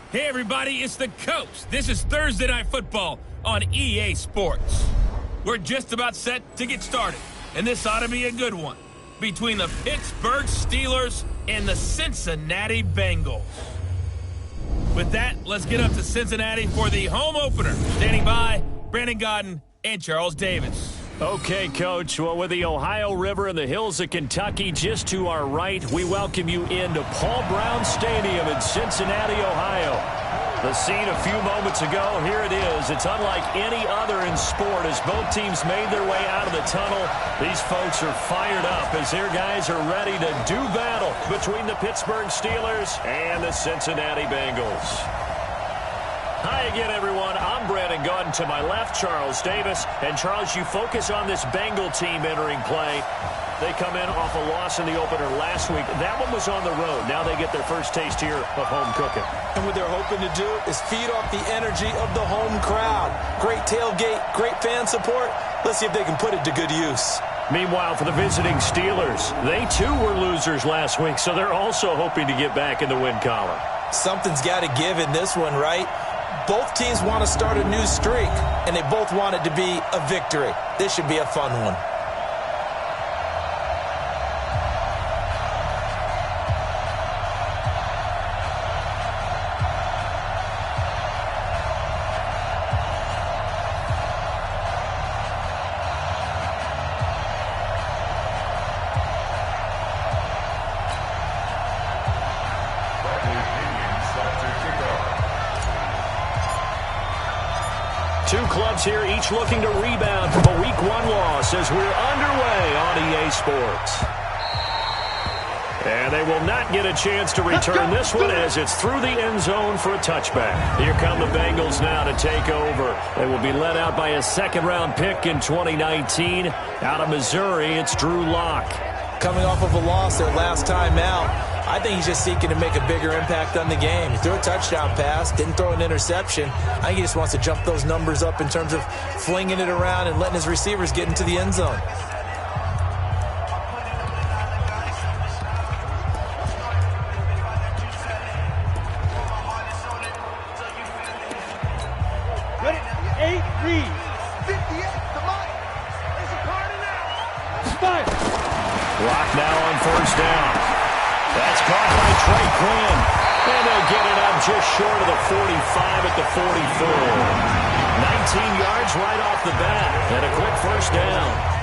Hey everybody, it's the Coach. This is Thursday Night Football on EA Sports. We're just about set to get started, and this ought to be a good one, between the Pittsburgh Steelers and the Cincinnati Bengals. With that, let's get up to Cincinnati for the home opener. Standing by, Brandon Godden and Charles Davis. Okay, Coach. Well, with the Ohio River and the hills of Kentucky just to our right, we welcome you into Paul Brown Stadium in Cincinnati, Ohio. The scene a few moments ago, here it is. It's unlike any other in sport as both teams made their way out of the tunnel. These folks are fired up as their guys are ready to do battle between the Pittsburgh Steelers and the Cincinnati Bengals. Hi again, everyone. I'm Brandon Godden. To my left, Charles Davis. And, Charles, you focus on this Bengal team entering play. They come in off a loss in the opener last week. That one was on the road. Now they get their first taste here of home cooking. And what they're hoping to do is feed off the energy of the home crowd. Great tailgate, great fan support. Let's see if they can put it to good use. Meanwhile, for the visiting Steelers, they too were losers last week, so they're also hoping to get back in the win column. Something's got to give in this one, right? Both teams want to start a new streak, and they both want it to be a victory. This should be a fun one. Two clubs here, each looking to rebound from a Week 1 loss as we're underway on EA Sports. And they will not get a chance to return this one as it's through the end zone for a touchback. Here come the Bengals now to take over. They will be led out by a second-round pick in 2019. Out of Missouri, it's Drew Lock. Coming off of a loss their last time out, I think he's just seeking to make a bigger impact on the game. He threw a touchdown pass, didn't throw an interception. I think he just wants to jump those numbers up in terms of flinging it around and letting his receivers get into the end zone. Ready? 8 reads. 58, come on. There's a party now. Spike. Lock now on first down. That's caught by Trey Quinn. And they'll get it up just short of the 45 at the 44. 19 yards right off the bat. And a quick first down.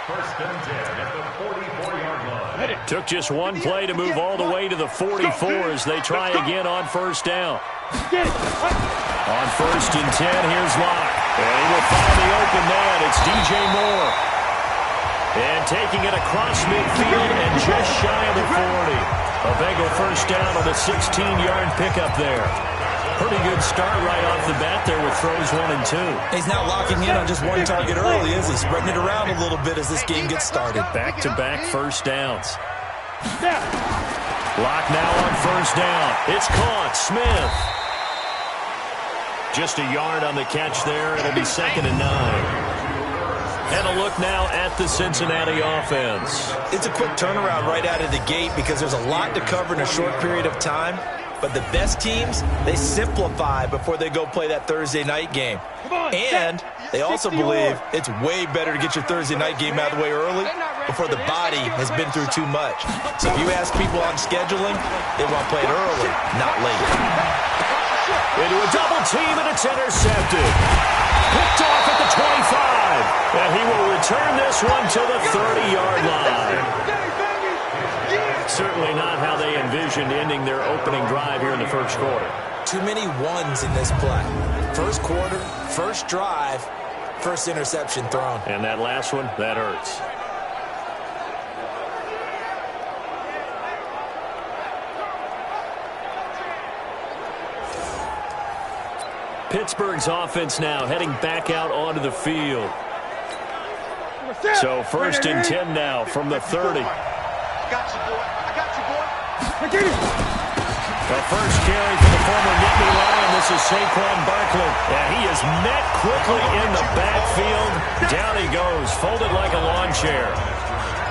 First and 10 at the 44-yard line. Took just one play to move all the way to the 44 as they try again on first down. On first and 10, here's Locke. And he will find the open man. It's DJ Moore. And taking it across midfield and just shy of the 40. A Bengal first down on the 16-yard pickup there. Pretty good start right off the bat there with throws 1 and 2. He's not locking in on just one target early, is he? Spreading it around a little bit as this game gets started. Back-to-back first downs. Lock now on first down. It's caught. Smith. Just a yard on the catch there. It'll be 2nd and 9. And a look now at the Cincinnati offense. It's a quick turnaround right out of the gate because there's a lot to cover in a short period of time. But the best teams, they simplify before they go play that Thursday night game. And they also believe it's way better to get your Thursday night game out of the way early before the body has been through too much. So if you ask people on scheduling, they want to play it early, not late. Into a double team, and it's intercepted. Picked off at the 25. And he will return this one to the 30-yard line. Certainly not how they envisioned ending their opening drive here in the first quarter. Too many ones in this play. First quarter, first drive, first interception thrown. And that last one, that hurts. Pittsburgh's offense now heading back out onto the field. So 1st and 10 now from the 30. I got you, boy. I got you, boy. The first carry for the former Nittany Lion. This is Saquon Barkley. And he is met quickly in the backfield. Down he goes, folded like a lawn chair.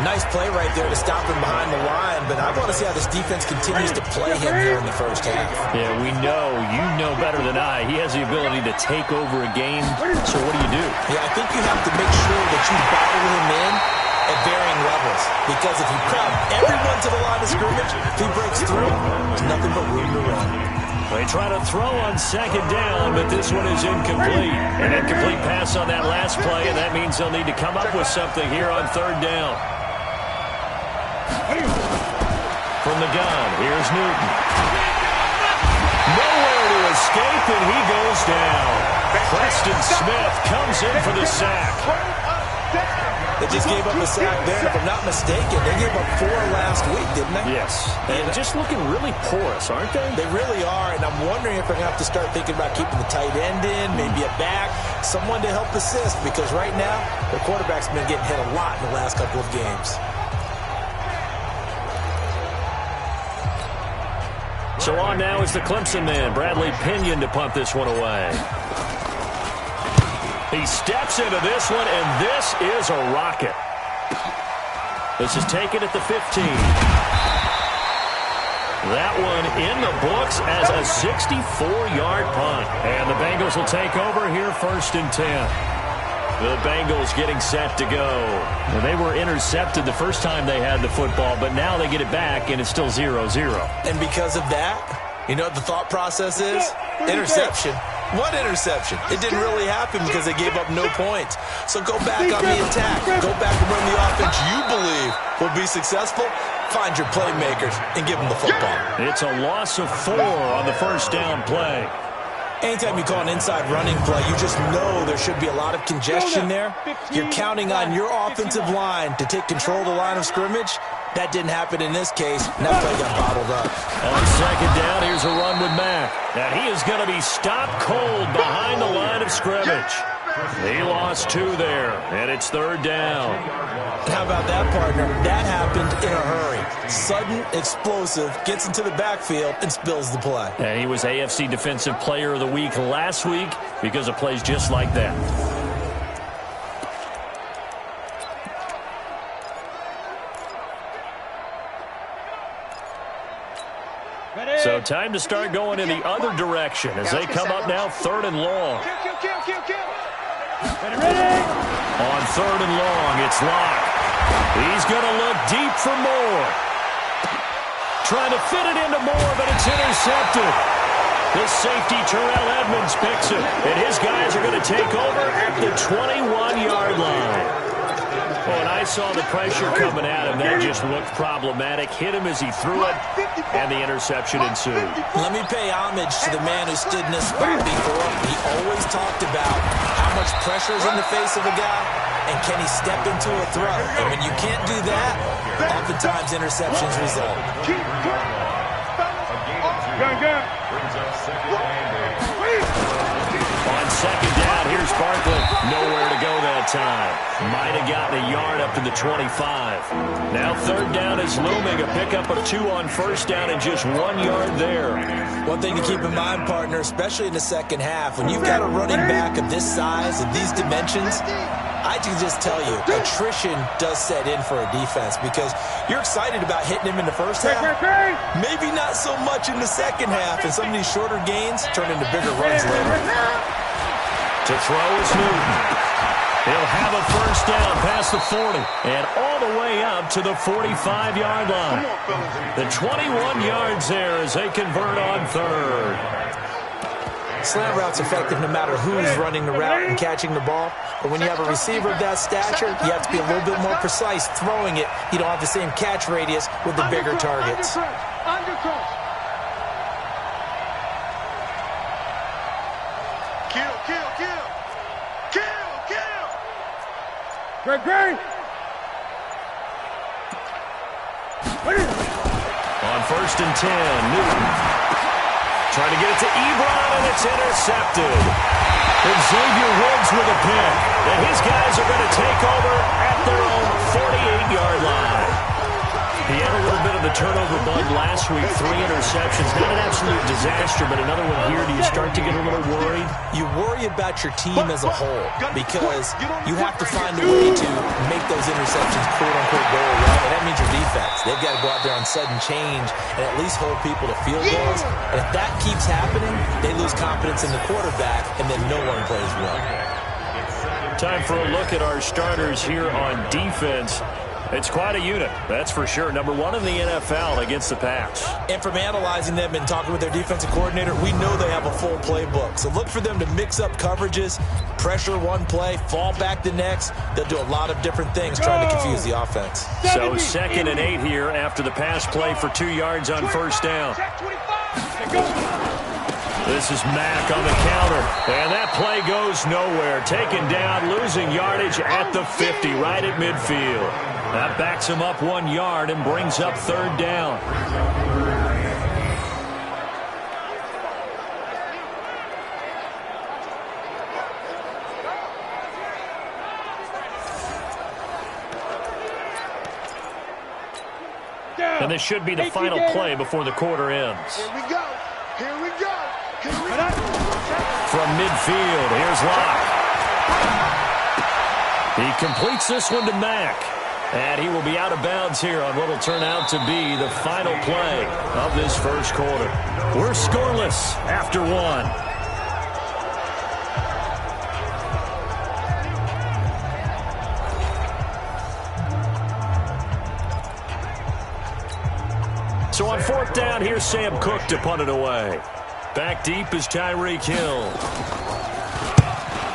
Nice play right there to stop him behind the line, but I want to see how this defense continues to play him here in the first half. Yeah, we know. You know better than I. He has the ability to take over a game. So what do? Yeah, I think you have to make sure that you bottle him in at varying levels. Because if you crowd everyone to the line of scrimmage, if he breaks through, there's nothing but room to run. They try to throw on 2nd down, but this one is incomplete. An incomplete pass on that last play, and that means they'll need to come up with something here on 3rd down. From the gun, here's Newton. Nowhere to escape, and he goes down. Preston Smith comes in for the sack. They just gave up a sack there, and if I'm not mistaken, they gave up 4 last week, didn't they? Yes. And just looking really porous, aren't they? They really are, and I'm wondering if they're going to have to start thinking about keeping the tight end in, maybe a back, someone to help assist, because right now, their quarterback's been getting hit a lot in the last couple of games. So on now is the Clemson man, Bradley Pinion, to punt this one away. He steps into this one, and this is a rocket. This is taken at the 15. That one in the books as a 64-yard punt. And the Bengals will take over here 1st and 10. The Bengals getting set to go. Well, they were intercepted the first time they had the football, but now they get it back, and it's still 0-0. And because of that, you know what the thought process is? Interception. What interception? It didn't really happen because they gave up no points. So go back on the attack. Go back and run the offense you believe will be successful. Find your playmakers and give them the football. It's a loss of 4 on the first down play. Anytime you call an inside running play, you just know there should be a lot of congestion there. You're counting on your offensive line to take control of the line of scrimmage. That didn't happen in this case, and that play got bottled up. On 2nd down, here's a run with Mack. And he is going to be stopped cold behind the line of scrimmage. He lost 2 there, and it's 3rd down. How about that, partner? That happened in a hurry. Sudden, explosive, gets into the backfield, and spills the play. And he was AFC Defensive Player of the Week last week because of plays just like that. So time to start going in the other direction as they come up now 3rd and long. On 3rd and long, it's Locke. He's going to look deep for Moore. Trying to fit it into Moore, but it's intercepted. This safety, Terrell Edmonds, picks it. And his guys are going to take over at the 21-yard line. Oh, and I saw the pressure coming at him. That just looked problematic. Hit him as he threw it, and the interception ensued. Let me pay homage to the man who stood in this spot before. He always talked about how much pressure is in the face of a guy, and can he step into a throw. And when you can't do that, oftentimes interceptions result. On 2nd down, here's Barkley. Nowhere to go that time. Might have gotten a yard up to the 25. Now third down is looming. A pickup of 2 on first down and just 1 yard there. One thing to keep in mind, partner, especially in the second half, when you've got a running back of this size and these dimensions, I can just tell you, attrition does set in for a defense because you're excited about hitting him in the first half. Maybe not so much in the second half, and some of these shorter gains turn into bigger runs later. To throw is Newton. He'll have a first down past the 40 and all the way up to the 45-yard line. The 21 yards there as they convert on third. Slant route's effective no matter who's running the route and catching the ball. But when you have a receiver of that stature, you have to be a little bit more precise throwing it. You don't have the same catch radius with the bigger targets. Great. On first and 10, Newton trying to get it to Ebron, and it's intercepted. And Xavier Woods with a pick. And his guys are going to take over at their own 48-yard line. He had a little bit of the turnover bug last week, 3 interceptions. Not an absolute disaster, but another one here. Do you start to get a little worried? You worry about your team as a whole because you have to find a way to make those interceptions quote-unquote go away, and that means your defense. They've got to go out there on sudden change and at least hold people to field goals. And if that keeps happening, they lose confidence in the quarterback, and then no one plays well. Time for a look at our starters here on defense. It's quite a unit, that's for sure. Number 1 in the NFL against the pass. And from analyzing them and talking with their defensive coordinator, we know they have a full playbook. So look for them to mix up coverages, pressure one play, fall back the next. They'll do a lot of different things trying to confuse the offense. So 2nd and 8 here after the pass play for 2 yards on first down. This is Mack on the counter, and that play goes nowhere. Taken down, losing yardage at the 50, right at midfield. That backs him up 1 yard and brings up third down. And this should be the final play before the quarter ends. Here we go. From midfield, here's Locke. He completes this one to Mack. And he will be out of bounds here on what will turn out to be the final play of this first quarter. We're scoreless after 1. So on fourth down, here's Sam Cook to punt it away. Back deep is Tyreek Hill.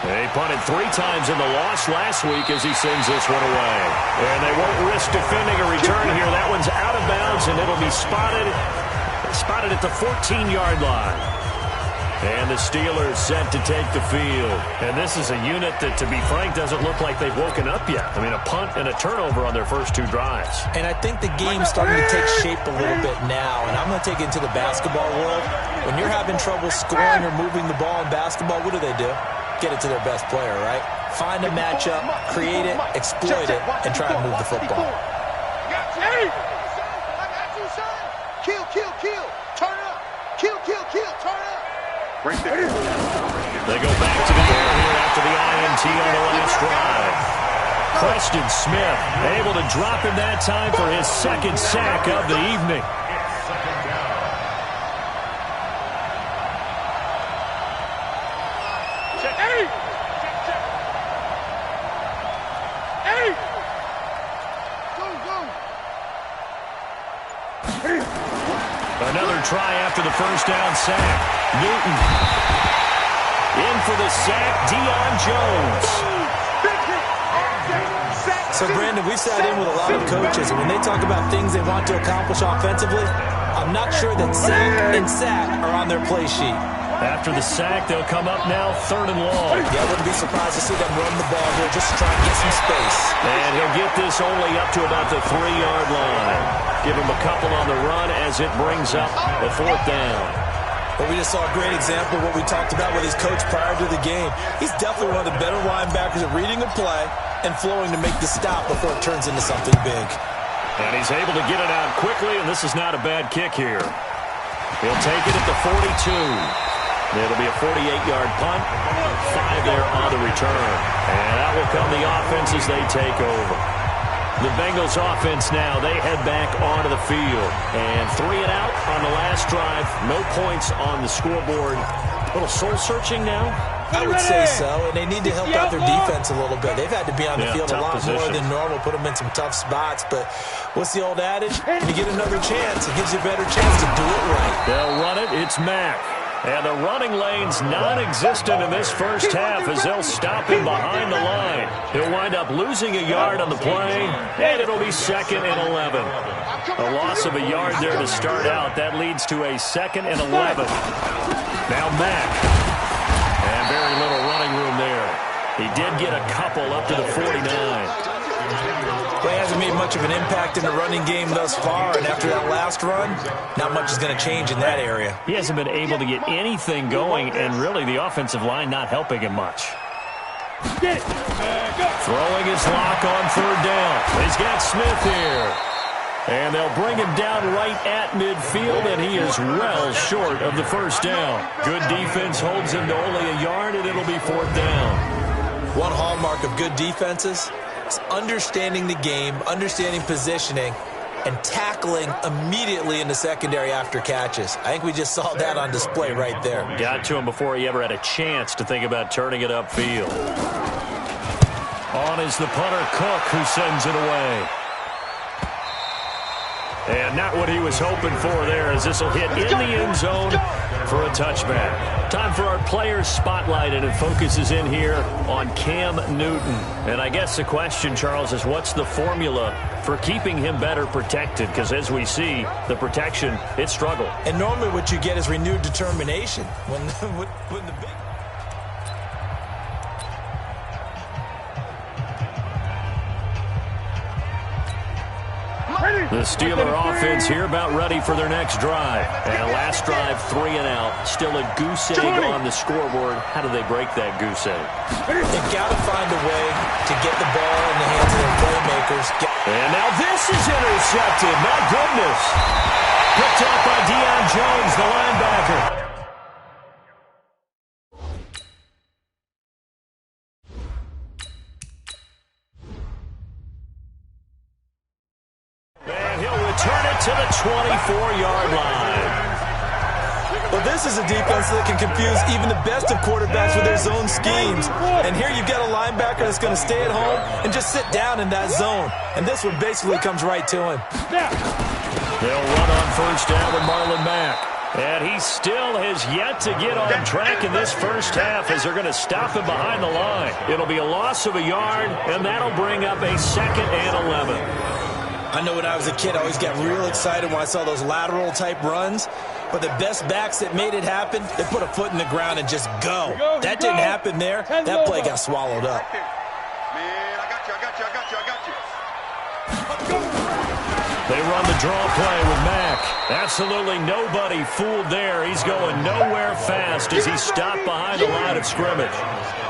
They punted 3 times in the loss last week as he sends this one away. And they won't risk defending a return here. That one's out of bounds, and it'll be spotted at the 14-yard line. And the Steelers set to take the field. And this is a unit that, to be frank, doesn't look like they've woken up yet. I mean, a punt and a turnover on their first 2 drives. And I think the game's starting to take shape a little bit now. And I'm going to take it into the basketball world. When you're having trouble scoring or moving the ball in basketball, what do? Get it to their best player, right? Find a matchup, create it, exploit it, and try to move the football. Kill. Turn up. Kill. Turn up. Right there. They go back to the air here after the INT on the last drive. Preston Smith able to drop him that time for his 2nd sack of the evening. Another try after the first down sack. Newton in for the sack, Deion Jones. So, Brandon, we've sat in with a lot of coaches, and when they talk about things they want to accomplish offensively, I'm not sure that sack and sack are on their play sheet. After the sack, they'll come up now 3rd and long. Yeah, I wouldn't be surprised to see them run the ball here just to try and get some space. And he'll get this only up to about the 3-yard line. Give him a couple on the run as it brings up the 4th down. Well, we just saw a great example of what we talked about with his coach prior to the game. He's definitely one of the better linebackers at reading a play and flowing to make the stop before it turns into something big. And he's able to get it out quickly, and this is not a bad kick here. He'll take it at the 42. It'll be a 48-yard punt. 5 there on the return. And out will come the offense as they take over. The Bengals offense now, they head back onto the field. And 3 and out on the last drive. No points on the scoreboard. A little soul-searching now? I would say so, and they need to help out their defense a little bit. They've had to be on the field a lot more than normal, put them in some tough spots. But what's the old adage? When you get another chance, it gives you a better chance to do it right. They'll run it. It's Mack. And the running lane's non-existent in this first half as they'll stop him behind the line. He'll wind up losing a yard on the play, and it'll be 2nd and 11. A loss of a yard there to start out. That leads to a 2nd and 11. Now Mack. And very little running room there. He did get a couple up to the 49. Well, he hasn't made much of an impact in the running game thus far, and after that last run, not much is going to change in that area. He hasn't been able to get anything going, and really the offensive line not helping him much. Throwing his lock on 3rd down. He's got Smith here. And they'll bring him down right at midfield, and he is well short of the first down. Good defense holds him to only a yard, and it'll be 4th down. One hallmark of good defenses is understanding the game, understanding positioning, and tackling immediately in the secondary after catches. I think we just saw that on display right there. Got to him before he ever had a chance to think about turning it upfield. On is the punter, Cook, who sends it away. And not what he was hoping for there, as this will hit in the end zone for a touchback. Time for our players spotlight, and it focuses in here on Cam Newton. And I guess the question, Charles, is what's the formula for keeping him better protected? Because as we see, the protection, it struggled. And normally what you get is renewed determination. When the big... The Steeler offense here about ready for their next drive. And last drive, 3 and out. Still a goose egg on the scoreboard. How do they break that goose egg? They've got to find a way to get the ball in the hands of their playmakers. And now this is intercepted. My goodness. Picked up by Deion Jones, the linebacker. Turn it to the 24-yard line. Well, this is a defense that can confuse even the best of quarterbacks with their zone schemes. And here you've got a linebacker that's going to stay at home and just sit down in that zone. And this one basically comes right to him. They'll run on 1st down with Marlon Mack. And he still has yet to get on track in this first half as they're going to stop him behind the line. It'll be a loss of a yard, and that'll bring up a 2nd and 11. I know when I was a kid, I always got real excited when I saw those lateral-type runs. But the best backs that made it happen, they put a foot in the ground and just go. That didn't happen there. That play got swallowed up. Man, I got you. They run the draw play with Mack. Absolutely nobody fooled there. He's going nowhere fast as he's stopped behind the line of scrimmage.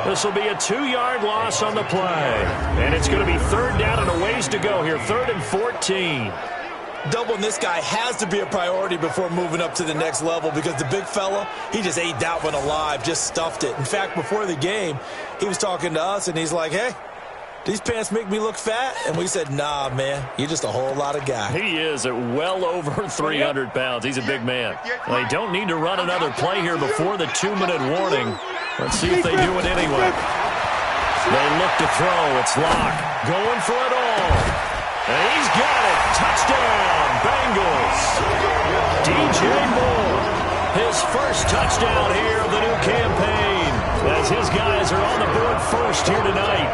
This will be a 2-yard loss on the play. And it's going to be 3rd down and a ways to go here. 3rd and 14. Doubling this guy has to be a priority before moving up to the next level because the big fella, he just ate that one alive, just stuffed it. In fact, before the game, he was talking to us, and he's like, hey, these pants make me look fat? And we said, nah, man, you're just a whole lot of guy. He is at well over 300 pounds. He's a big man. They don't need to run another play here before the 2-minute warning. Let's see if they do it anyway. They look to throw. It's Locke going for it all. And he's got it. Touchdown, Bengals. DJ Moore, his first touchdown here of the new campaign as his guys are on the board first here tonight.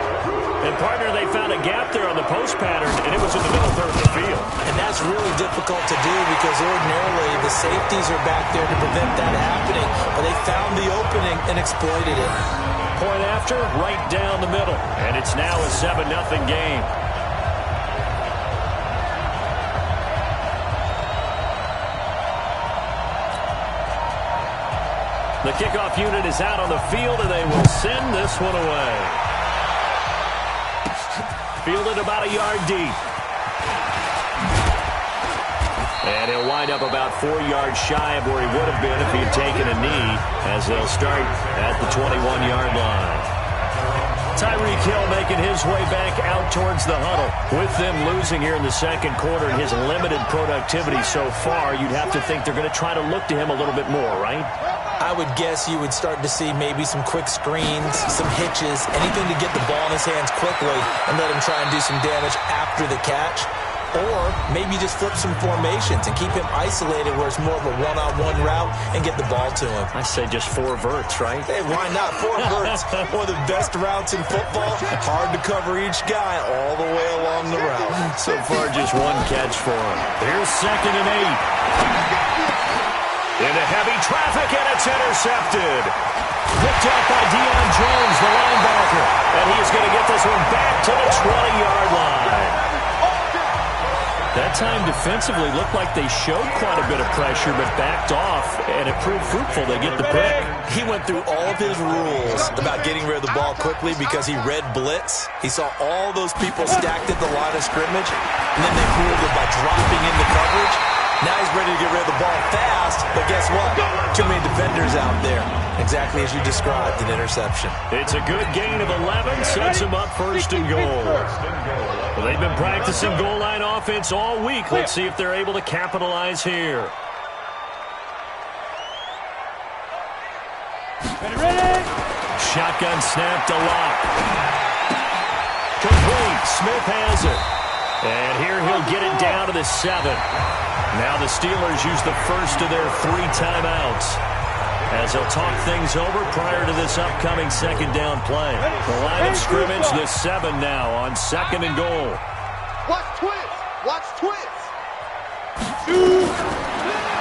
And, partner, they found a gap there on the post pattern, and it was in the middle third of the field. And that's really difficult to do because ordinarily the safeties are back there to prevent that happening. But they found the opening and exploited it. Point after, right down the middle. And it's now a 7-0 game. The kickoff unit is out on the field, and they will send this one away. Fielded about a yard deep. And he'll wind up about 4 yards shy of where he would have been if he had taken a knee, as they'll start at the 21-yard line. Tyreek Hill making his way back out towards the huddle. With them losing here in the second quarter and his limited productivity so far, you'd have to think they're going to try to look to him a little bit more, right? I would guess you would start to see maybe some quick screens, some hitches, anything to get the ball in his hands quickly and let him try and do some damage after the catch. Or maybe just flip some formations and keep him isolated where it's more of a one-on-one route and get the ball to him. I say just 4 verts, right? Hey, why not? 4 verts. One of the best routes in football. Hard to cover each guy all the way along the route. So far, just 1 catch for him. Here's 2nd and 8. Into heavy traffic, and it's intercepted. Picked up by Deion Jones, the linebacker. And he's going to get this one back to the 20-yard line. That time defensively looked like they showed quite a bit of pressure but backed off, and it proved fruitful. They get the pick. He went through all of his rules about getting rid of the ball quickly because he read blitz. He saw all those people stacked at the line of scrimmage, and then they ruled it by dropping into coverage. Now he's ready to get rid of the ball fast, but guess what? Too many defenders out there. Exactly as you described, an interception. It's a good gain of 11, sets him up 1st and goal. Well, they've been practicing goal line offense all week. Let's see if they're able to capitalize here. Ready? Shotgun snap to Lock. Complete. Smith has it. And here he'll get it down to the 7. Now the Steelers use the first of their 3 timeouts as they'll talk things over prior to this upcoming 2nd down play. The line of scrimmage, the 7 now on 2nd and goal. Watch twist. Watch twist.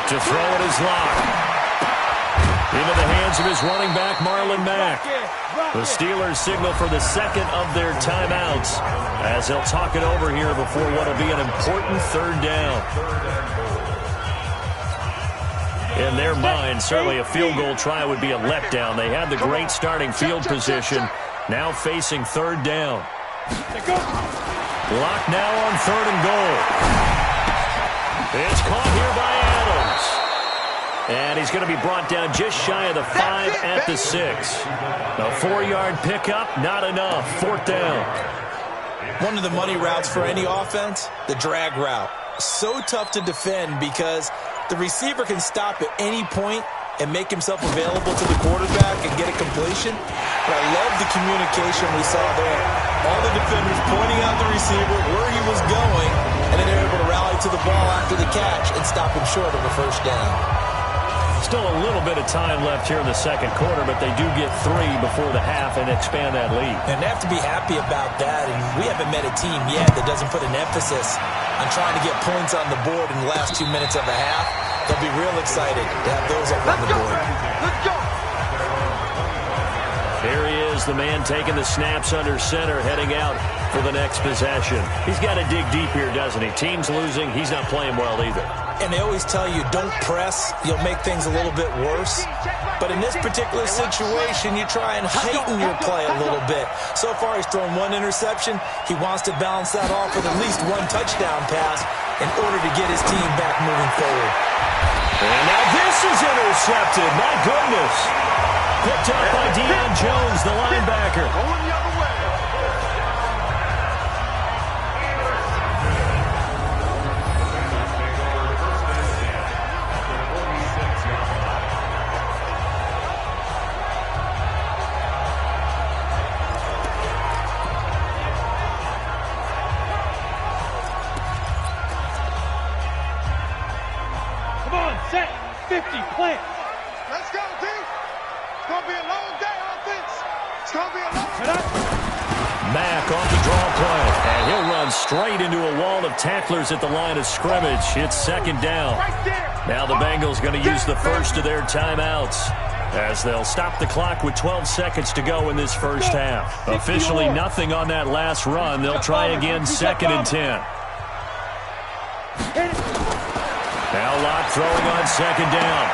To throw it is Lock. Into the hands of his running back, Marlon Mack. The Steelers signal for the 2nd of their timeouts as they'll talk it over here before what will be an important 3rd down. In their mind, certainly a field goal try would be a letdown. They had the great starting field position, now facing 3rd down. Lock now on 3rd and goal. It's caught here by Adams. And he's going to be brought down just shy of the 5 at the 6. A 4-yard pickup, not enough. 4th down. One of the money routes for any offense, the drag route. So tough to defend because the receiver can stop at any point and make himself available to the quarterback and get a completion. But I love the communication we saw there. All the defenders pointing out the receiver, where he was going, and then they're able to rally to the ball after the catch and stop him short of a 1st down. Still a little bit of time left here in the 2nd quarter, but they do get 3 before the half and expand that lead. And they have to be happy about that. And we haven't met a team yet that doesn't put an emphasis on trying to get points on the board in the last 2 minutes of a half. They'll be real excited to have those up on the board. Let's go. Here he is, the man taking the snaps under center, heading out for the next possession. He's got to dig deep here, doesn't he? Team's losing. He's not playing well either. And they always tell you, don't press. You'll make things a little bit worse. But in this particular situation, you try and heighten your play a little bit. So far, he's thrown 1 interception. He wants to balance that off with at least 1 touchdown pass in order to get his team back moving forward. And now this is intercepted. My goodness. Picked up by Deion Jones, the linebacker. Going the other way. Come on, set, 50, plant. Let's go, D. It's going to be a long day, offense. It's going to be a long day. Mack off the draw play. And he'll run straight into a wall of tacklers at the line of scrimmage. It's 2nd down. Right there. Now the Bengals going to use the first of their timeouts as they'll stop the clock with 12 seconds to go in this 1st half. Officially nothing on that last run. They'll try again 2nd and 10. Now Locke throwing on 2nd down.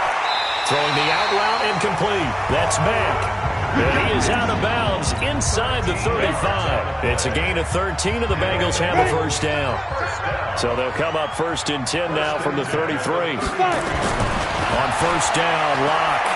Throwing the out route incomplete. That's Mack. And he is out of bounds inside the 35. It's a gain of 13, and the Bengals have a first down. So they'll come up 1st and 10 now from the 33. On first down, Locke.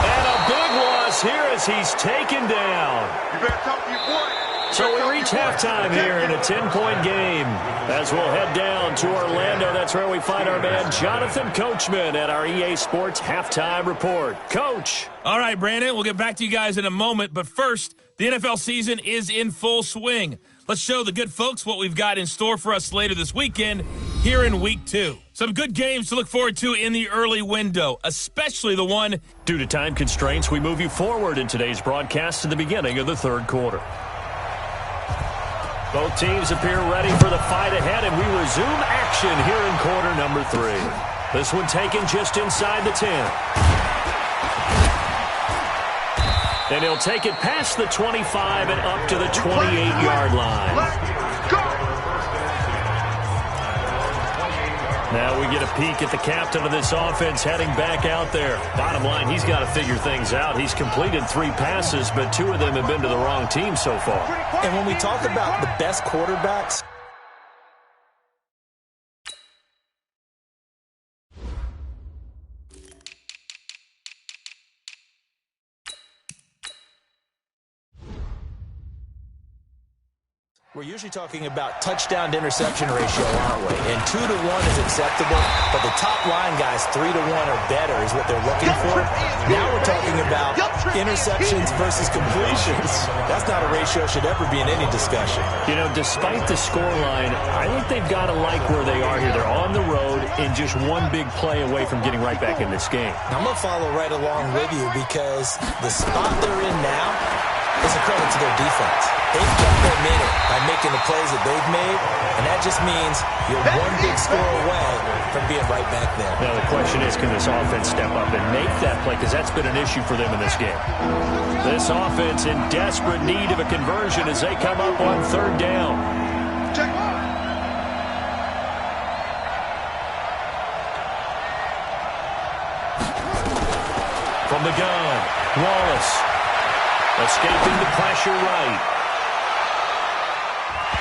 And a big loss here as he's taken down. You better talk to your boy. So we reach halftime here in a 10-point game. As we'll head down to Orlando, that's where we find our man Jonathan Coachman at our EA Sports Halftime Report. Coach. All right, Brandon, we'll get back to you guys in a moment. But first, the NFL season is in full swing. Let's show the good folks what we've got in store for us later this weekend here in Week 2. Some good games to look forward to in the early window, especially the one. Due to time constraints, we move you forward in today's broadcast to the beginning of the third quarter. Both teams appear ready for the fight ahead, and we resume action here in quarter number 3. This one taken just inside the 10. And he'll take it past the 25 and up to the 28-yard line. Let's go. Now we get a peek at the captain of this offense heading back out there. Bottom line, he's got to figure things out. He's completed 3 passes, but 2 of them have been to the wrong team so far. And when we talk about the best quarterbacks, we're usually talking about touchdown to interception ratio, aren't we? And 2 to 1 is acceptable, but the top line guys, 3 to 1 or better is what they're looking for. Now we're talking about interceptions versus completions. That's not a ratio should ever be in any discussion. You know, despite the scoreline, I think they've got to like where they are here. They're on the road and just one big play away from getting right back in this game. I'm going to follow right along with you because the spot they're in now is a credit to their defense. They've kept their minute by making the plays that they've made, and that just means you're one big score away from being right back there. Now the question is, can this offense step up and make that play? Because that's been an issue for them in this game. This offense in desperate need of a conversion as they come up on 3rd down. Check one. From the gun, Wallace. Escaping the pressure right.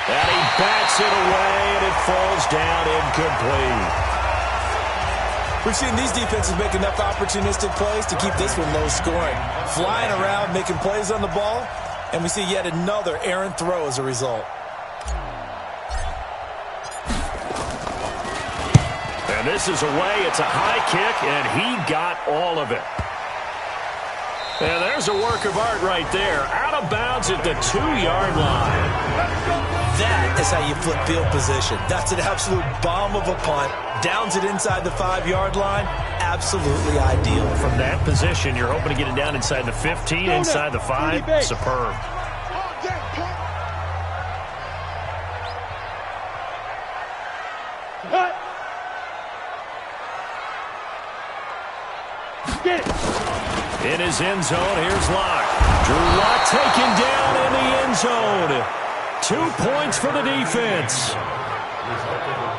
And he bats it away, and it falls down incomplete. We've seen these defenses make enough opportunistic plays to keep this one low scoring. Flying around, making plays on the ball, and we see yet another errant throw as a result. And this is away. It's a high kick, and he got all of it. And there's a work of art right there. Out of bounds at the 2-yard line. That is how you flip field position. That's an absolute bomb of a punt. Downs it inside the 5-yard line. Absolutely ideal. From that position, you're hoping to get it down inside the 15, inside the 5. Superb. Get it. In his end zone, here's Locke. Drew Lock taken down in the end zone. 2 points for the defense.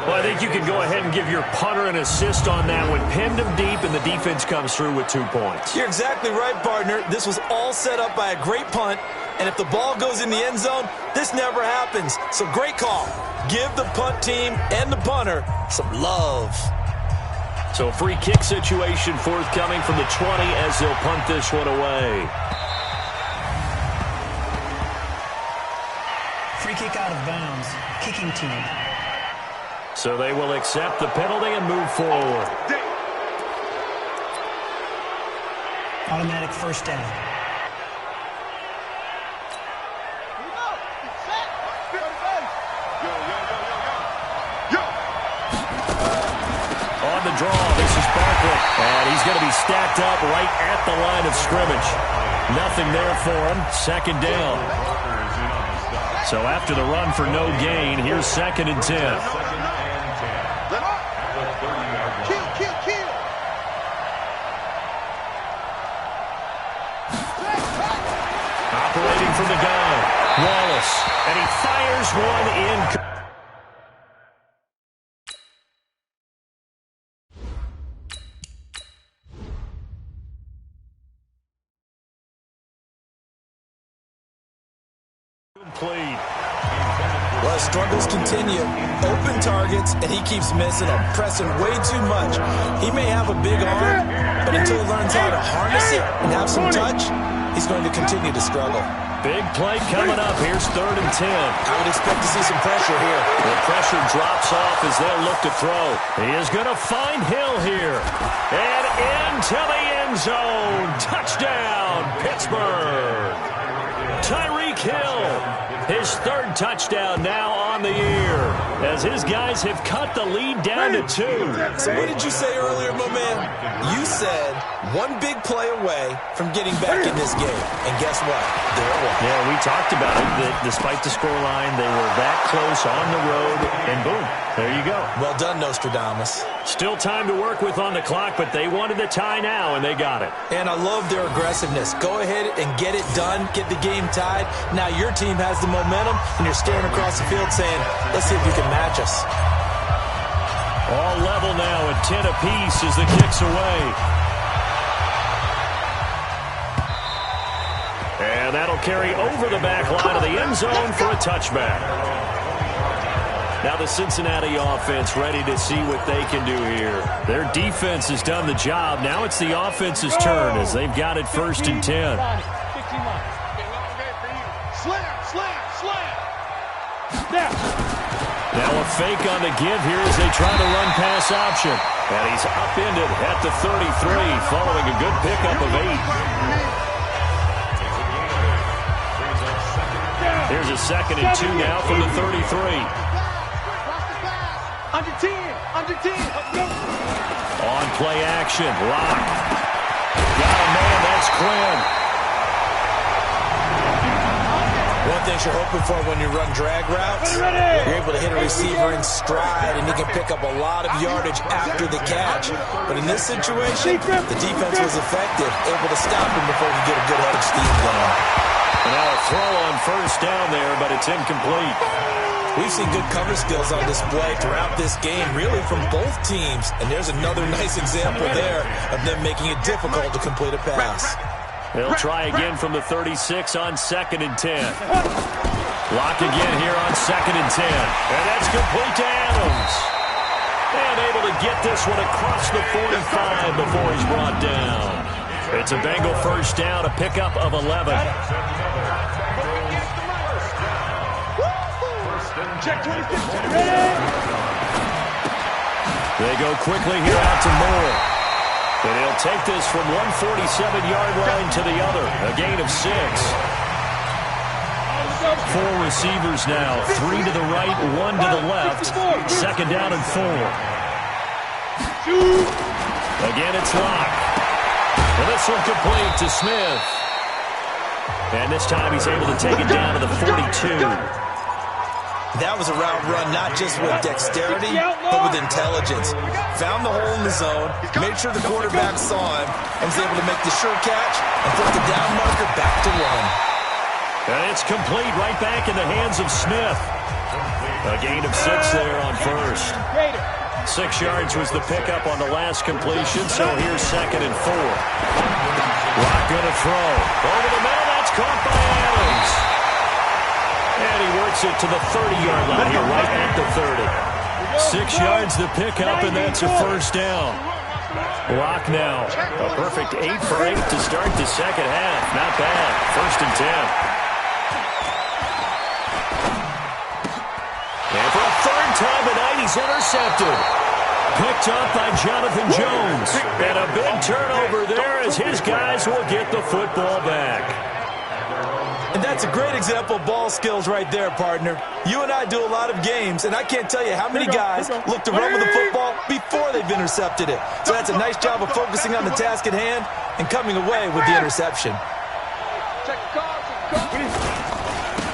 Well, I think you can go ahead and give your punter an assist on that one. Pinned him deep, and the defense comes through with 2 points. You're exactly right, partner. This was all set up by a great punt, and if the ball goes in the end zone, this never happens. So great call. Give the punt team and the punter some love. So a free kick situation forthcoming from the 20 as they'll punt this one away. Free kick out of bounds. Kicking team. So they will accept the penalty and move forward. Automatic first down. On the draw, this is Barkley. And he's going to be stacked up right at the line of scrimmage. Nothing there for him. 2nd down. So after the run for no gain, here's 2nd and 10. Kill. Operating from the gun, Wallace. And he fires one in. incomplete. Well, struggles continue. Open targets, and he keeps missing them, pressing way too much. He may have a big arm, but until he learns how to harness it and have some touch, he's going to continue to struggle. Big play coming up. Here's 3rd and 10. I would expect to see some pressure here. The pressure drops off as they'll look to throw. He is going to find Hill here. And into the end zone. Touchdown, Pittsburgh. Tyreek Hill, his 3rd touchdown now on the year, as his guys have cut the lead down to 2. So what did you say earlier, my man? You said one big play away from getting back in this game. And guess what? There it was. Yeah, we talked about it, that despite the scoreline, they were that close on the road, and boom, there you go. Well done, Nostradamus. Still time to work with on the clock, but they wanted the tie now, and they got it. And I love their aggressiveness. Go ahead and get it done, get the game tied. Now your team has the momentum, and you're staring across the field saying, let's see if you can match us. All level now at 10 apiece as the kick's away. And that'll carry over the back line of the end zone for a touchback. Now the Cincinnati offense ready to see what they can do here. Their defense has done the job. Now it's the offense's turn as they've got it 1st and 10. Now a fake on the give here as they try to run pass option. And he's upended at the 33 following a good pickup of 8. Here's a 2nd and 2 now from the 33. Under 10, under 10. On play action, Lock. Got a man, that's Quinn. One thing you're hoping for when you run drag routes, you're able to hit a receiver in stride, and he can pick up a lot of yardage after the catch. But in this situation, the defense was effective, able to stop him before he could get a good head of steam going. And now a throw on 1st down there, but it's incomplete. We've seen good cover skills on display throughout this game, really from both teams. And there's another nice example there of them making it difficult to complete a pass. They'll try again from the 36 on 2nd and 10. Lock again here on 2nd and 10. And that's complete to Adams. And able to get this one across the 45 before he's brought down. It's a Bengal 1st down, a pickup of 11. Check 26. They go quickly here out to Moore. And he'll take this from 147-yard line to the other. A gain of 6. 4 receivers now. 3 to the right, 1 to the left. 2nd down and 4. Again, it's Locke. And this one complete to Smith. And this time he's able to take it down to the 42. That was a route run not just with dexterity, but with intelligence. Found the hole in the zone, made sure the quarterback saw him, and was able to make the sure catch and put the down marker back to run. And it's complete right back in the hands of Smith. A gain of 6 there on 1st. 6 yards was the pickup on the last completion, so here's 2nd and 4. Lock gonna throw. Over the middle, that's caught by Adams. And he works it to the 30-yard line here, right at the 30. 6 yards the pickup, and that's a 1st down. Lock now. A perfect 8 for 8 to start the 2nd half. Not bad. 1st and 10. And for a 3rd time tonight, he's intercepted. Picked up by Jonathan Jones. And a big turnover there as his guys will get the football back. And that's a great example of ball skills right there, partner. You and I do a lot of games, and I can't tell you how many guys look to run with the football before they've intercepted it. So that's a nice job of focusing on the task at hand and coming away with the interception.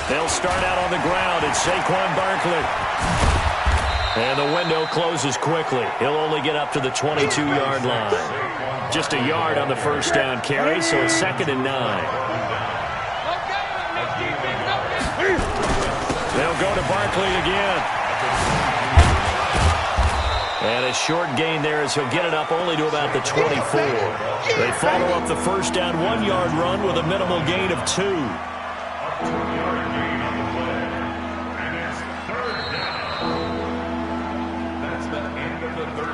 They'll start out on the ground. It's Saquon Barkley. And the window closes quickly. He'll only get up to the 22-yard line. Just a yard on the 1st down carry, so it's 2nd and 9. They'll go to Barkley again. And a short gain there as he'll get it up only to about the 24. They follow up the 1st down 1-yard run with a minimal gain of 2.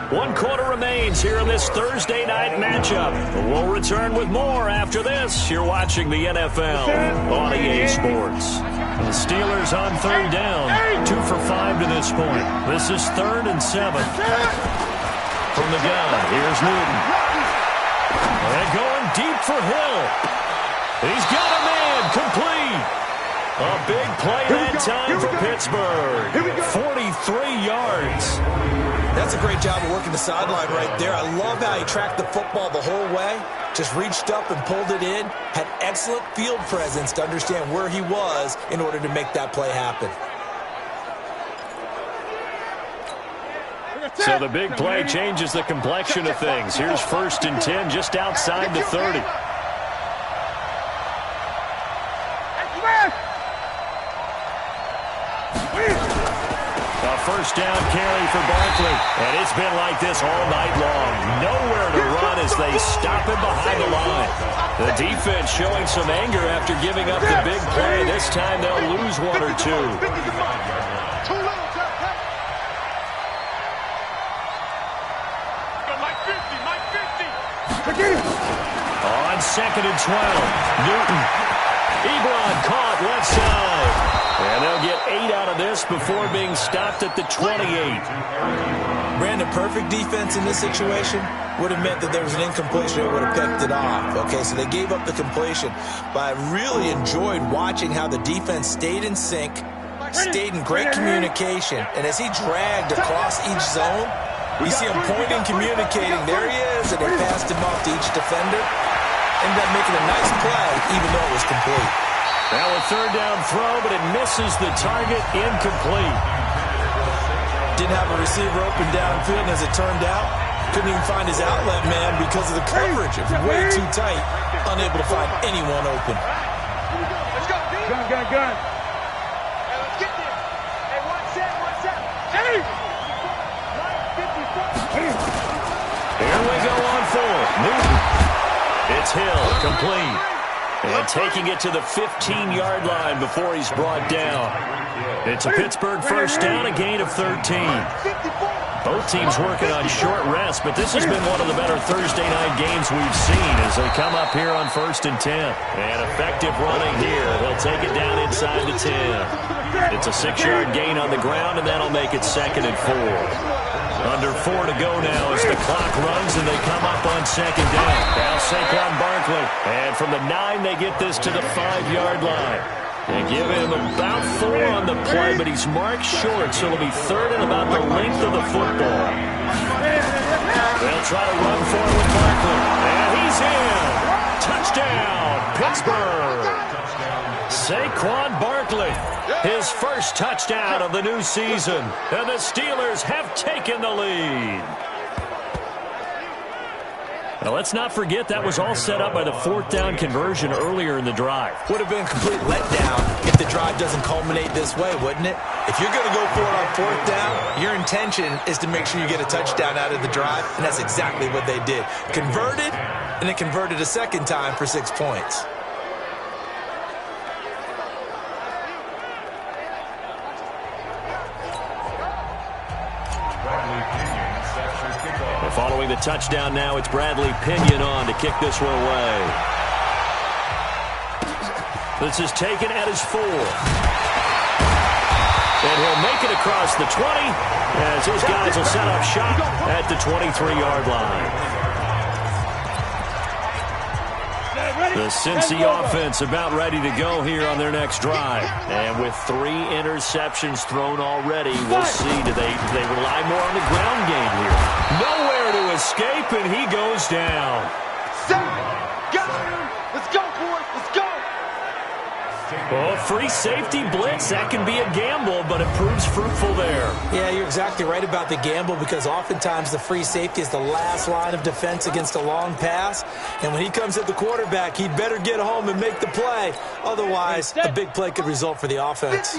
One quarter remains here in this Thursday night matchup. We'll return with more after this. You're watching the NFL on EA Sports. The Steelers on third down. 2 for 5 to this point. This is 3rd and 7. From the gun, here's Newton. And going deep for Hill. He's got a man complete. A big play that time for Pittsburgh. 43 yards. That's a great job of working the sideline right there. I love how he tracked the football the whole way. Just reached up and pulled it in. Had excellent field presence to understand where he was in order to make that play happen. So the big play changes the complexion of things. Here's 1st and 10 just outside the 30. A first down carry for Barkley. And it's been like this all night long. Nowhere to run as they stop him behind the line. The defense showing some anger after giving up the big play. This time they'll lose 1 or 2. On 2nd and 12, Newton. Ebron caught left side. And they'll get 8 out of this before being stopped at the 28. Brandon, perfect defense in this situation would have meant that there was an incompletion. It would have picked it off. Okay, so they gave up the completion. But I really enjoyed watching how the defense stayed in sync, stayed in great communication. And as he dragged across each zone, we see him pointing, communicating. There he is, and they passed him off to each defender. Ended up making a nice play, even though it was complete. Now a 3rd down throw, but it misses the target, incomplete. Didn't have a receiver open downfield, and as it turned out, couldn't even find his outlet man because of the coverage. It was way too tight, unable to find anyone open. Let's go, D. Gun. Hey, let's get there. Hey, one set. Hey! Here we go on 4. Newton. It's Hill, complete. And taking it to the 15-yard line before he's brought down. It's a Pittsburgh first down, a gain of 13. Both teams working on short rest, but this has been one of the better Thursday night games we've seen as they come up here on 1st and 10. And effective running here. They'll take it down inside the 10. It's a 6-yard gain on the ground, and that'll make it 2nd and 4. Under 4 to go now as the clock runs and they come up on 2nd down. Now Saquon Barkley. And from the 9, they get this to the 5-yard line. They give him about 4 on the play, but he's marked short, so it'll be 3rd and about the length of the football. They'll try to run for it with Barkley. And he's in. Touchdown, Pittsburgh. Saquon Barkley. His first touchdown of the new season. And the Steelers have taken the lead. Now, let's not forget that was all set up by the 4th down conversion earlier in the drive. Would have been a complete letdown if the drive doesn't culminate this way, wouldn't it? If you're going to go for it on 4th down, your intention is to make sure you get a touchdown out of the drive, and that's exactly what they did. Converted, and then converted a 2nd time for 6 points. Following the touchdown now, it's Bradley Pinion on to kick this one away. This is taken at his 4. And he'll make it across the 20 as his guys will set up shop at the 23-yard line. The Cincy offense about ready to go here on their next drive. And with 3 interceptions thrown already, we'll see. Do they rely more on the ground game here? Nowhere to escape, and he goes down. Let's go, boys. Let's go. Well, free safety blitz, that can be a gamble, but it proves fruitful there. Yeah, you're exactly right about the gamble because oftentimes the free safety is the last line of defense against a long pass. And when he comes at the quarterback, he'd better get home and make the play. Otherwise, a big play could result for the offense.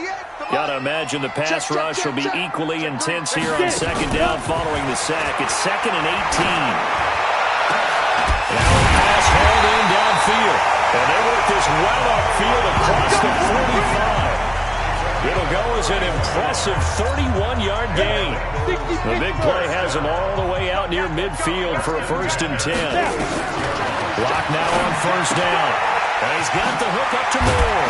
Got to imagine the pass rush will be equally intense here on 2nd down following the sack. It's 2nd and 18. Now a pass hauled in downfield. And they work this well upfield across the 45. It'll go as an impressive 31-yard gain. The big play has him all the way out near midfield for a 1st and 10. Lock now on 1st down. And he's got the hook up to Moore.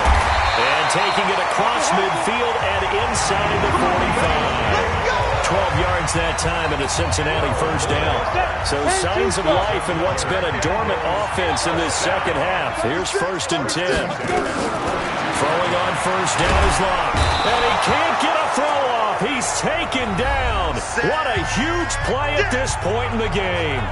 And taking it across midfield and inside the 45. 12 yards that time and a Cincinnati 1st down. So signs of life in what's been a dormant offense in this second half. Here's 1st and 10. Throwing on 1st down is Locke. And he can't get a throw off. He's taken down. What a huge play at this point in the game.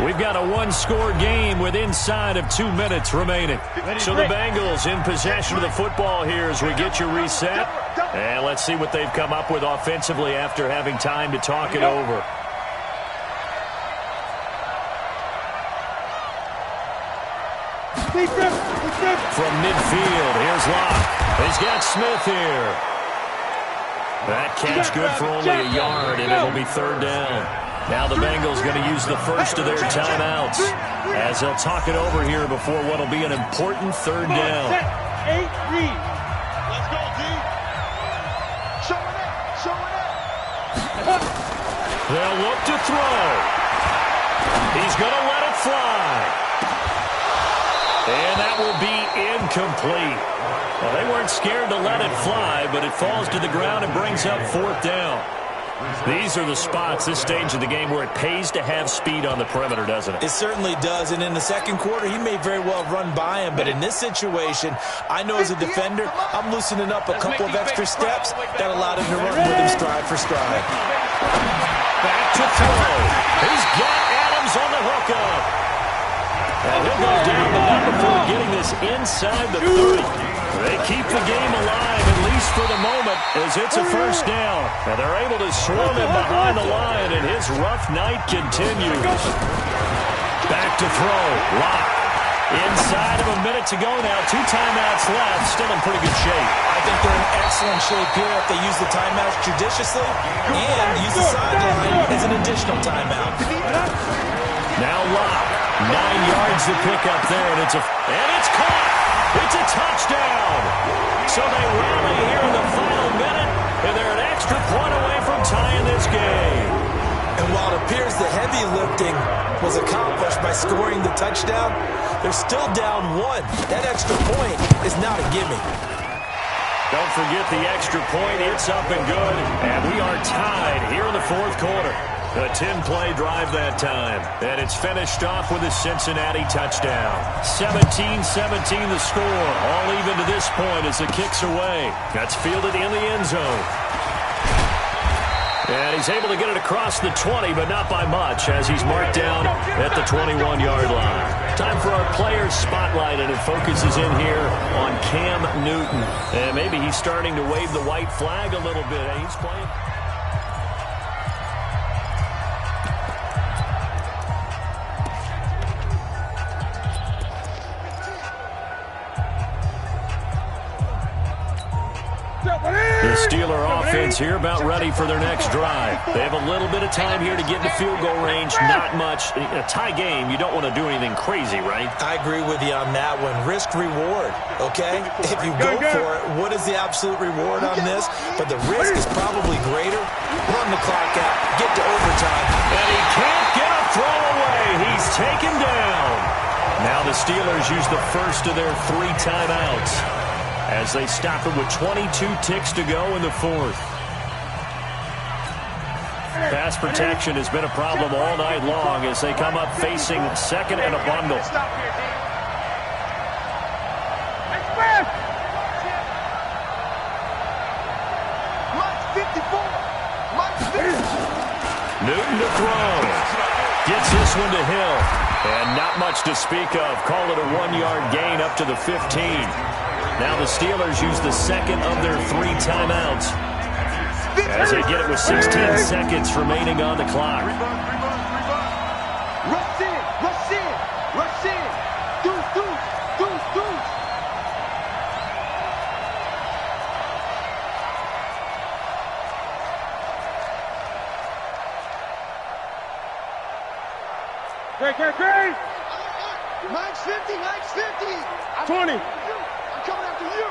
We've got a one-score game with inside of 2 minutes remaining. So the Bengals in possession of the football here as we get you reset. And let's see what they've come up with offensively after having time to talk it over. From midfield, here's Locke. He's got Smith here. That catch good for only a yard, and it'll be 3rd down. Now the Bengals going to use the first of their timeouts as they'll talk it over here before what will be an important 3rd down. Let's go, D. Show it up. Show it up. They'll look to throw. He's going to let it fly. And that will be incomplete. Well, they weren't scared to let it fly, but it falls to the ground and brings up 4th down. These are the spots, this stage of the game, where it pays to have speed on the perimeter, doesn't it? It certainly does, and in the second quarter, he may very well run by him, but in this situation, I know as a defender, I'm loosening up a couple of extra steps that allowed him to run with him stride for stride. Back to throw. He's got Adams on the hookup. And he'll go down, but not before getting this inside the 30. They keep the game alive, at least for the moment, as it's a 1st down. And they're able to swarm him behind the line, and his rough night continues. Back to throw. Locke. Inside of a minute to go now. 2 timeouts left. Still in pretty good shape. I think they're in excellent shape here if they use the timeouts judiciously and use the sideline as an additional timeout. Now Locke. 9 yards to pick up there, and it's caught. It's a touchdown. So they rally here in the final minute, and they're an extra point away from tying this game. And while it appears the heavy lifting was accomplished by scoring the touchdown, they're still down 1. That extra point is not a gimme. Don't forget the extra point. It's up and good, and we are tied here in the 4th quarter. A 10-play drive that time. And it's finished off with a Cincinnati touchdown. 17-17 the score. All even to this point as the kick's away. That's fielded in the end zone. And he's able to get it across the 20, but not by much, as he's marked down at the 21-yard line. Time for our players spotlight, and it focuses in here on Cam Newton. And maybe he's starting to wave the white flag a little bit. He's playing. The Steeler offense here about ready for their next drive. They have a little bit of time here to get into field goal range. Not much. A tie game, you don't want to do anything crazy, right? I agree with you on that one. Risk-reward, okay? If you go for it, what is the absolute reward on this? But the risk is probably greater. Run the clock out. Get to overtime. And he can't get a throw away. He's taken down. Now the Steelers use the first of their 3 timeouts as they stop it with 22 ticks to go in the 4th. Pass protection has been a problem all night long as they come up facing 2nd and a bundle. Newton to throw. Gets this one to Hill. And not much to speak of. Call it a 1-yard gain up to the 15. Now the Steelers use the 2nd of their 3 timeouts as they get it with 16 seconds remaining on the clock. Rush in, rush in, rush in. Deuce, deuce, deuce, deuce. Great. Max 50, Max 50. 20. I'm coming after you.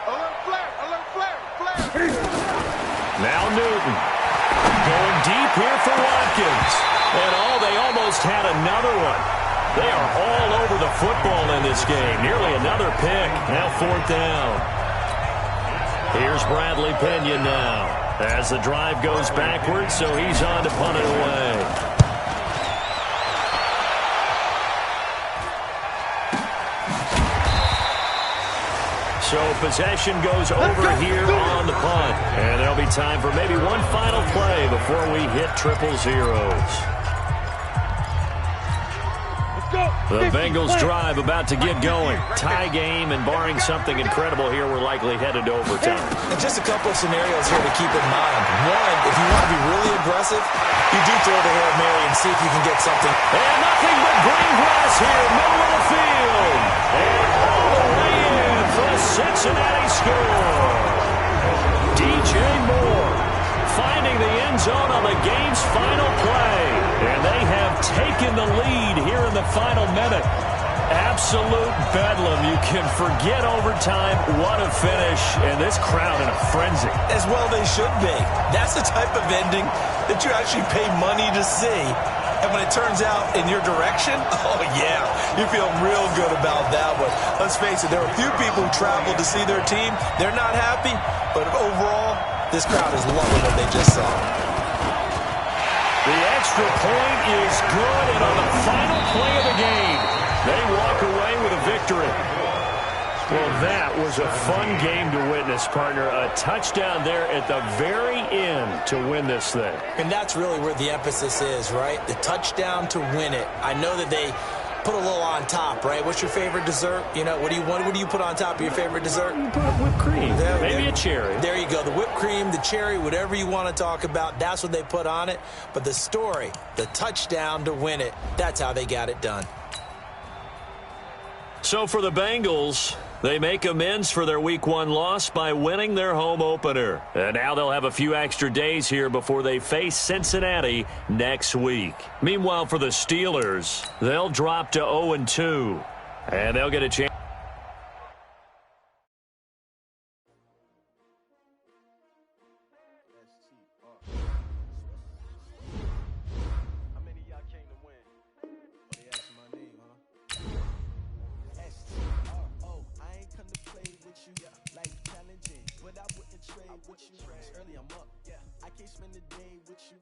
Alert flare, flare. Newton. Going deep here for Watkins. And they almost had another one. They are all over the football in this game. Nearly another pick. Now 4th down. Here's Bradley Pinion now. As the drive goes backwards, so he's on to punt it away. So possession goes over here on the punt. And there'll be time for maybe one final play before we hit 000. The Bengals drive about to get going. Tie game, and barring something incredible here, we're likely headed to overtime. And just a couple of scenarios here to keep in mind. One, if you want to be really aggressive, you do throw the Hail Mary and see if you can get something. And nothing but green grass here, middle of the field. And all the way in for a Cincinnati score. DJ Moore finding the end zone on the game's final play. And they have taken the lead here in the final minute. Absolute bedlam. You can forget overtime. What a finish. And this crowd in a frenzy. As well they should be. That's the type of ending that you actually pay money to see. And when it turns out in your direction, oh yeah, you feel real good about that one. Let's face it, there are a few people who travel to see their team. They're not happy, but overall, this crowd is loving what they just saw. The extra point is good, and on the final play of the game, they walk away with a victory. Well, that was a fun game to witness, partner. A touchdown there at the very end to win this thing. And that's really where the emphasis is, right? The touchdown to win it. I know that they put a little on top, right? What's your favorite dessert? You know, what do you put on top of your favorite dessert? You put whipped cream, maybe a cherry. There you go. The whipped cream, the cherry, whatever you want to talk about, that's what they put on it. But the story, the touchdown to win it, that's how they got it done. So for the Bengals, they make amends for their Week 1 loss by winning their home opener. And now they'll have a few extra days here before they face Cincinnati next week. Meanwhile, for the Steelers, they'll drop to 0-2. And they'll get a chance. Early I'm up, yeah. I can't spend the day with you.